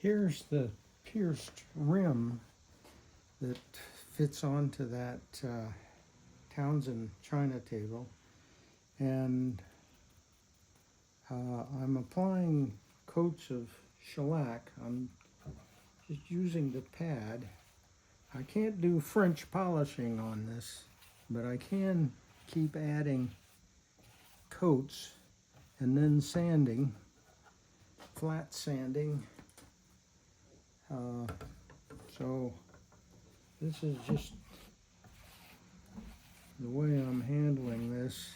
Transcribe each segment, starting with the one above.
Here's the pierced rim that fits onto that Townsend china table, and I'm applying coats of shellac. I'm just using the pad. I can't do French polishing on this, but I can keep adding coats and then sanding, flat sanding. So this is just the way I'm handling this.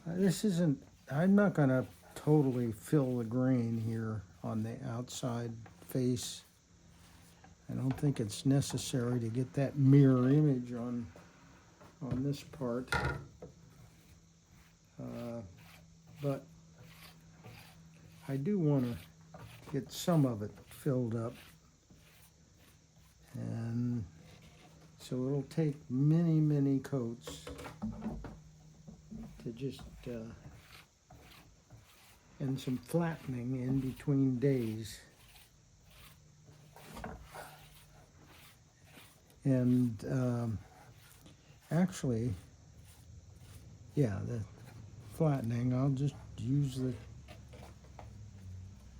This isn't, I'm not going to totally fill the grain here on the outside face. I don't think it's necessary to get that mirror image on this part. But I do want to get some of it filled up. And so it'll take many, many coats to just, and some flattening in between days. And actually, yeah, the flattening, I'll just use the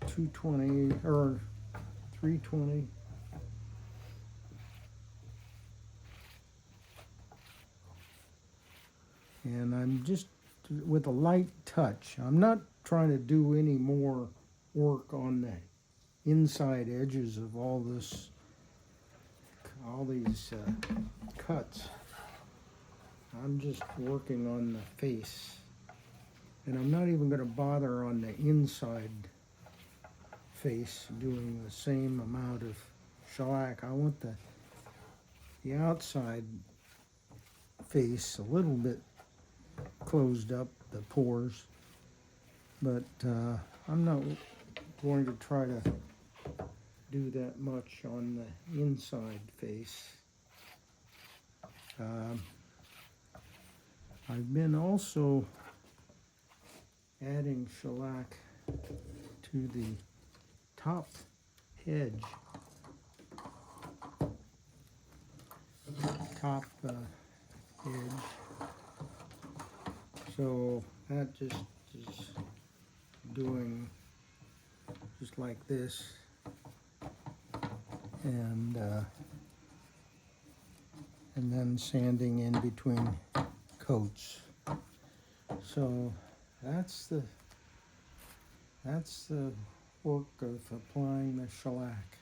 220 or 320. And I'm just with a light touch. I'm not trying to do any more work on the inside edges of all these cuts. I'm just working on the face. And I'm not even going to bother on the inside face doing the same amount of shellac. I want the outside face a little bit closed up, the pores, but I'm not going to try to do that much on the inside face. I've been also adding shellac to the top edge, edge. So that just is doing just like this, and then sanding in between coats. So that's the work of applying the shellac.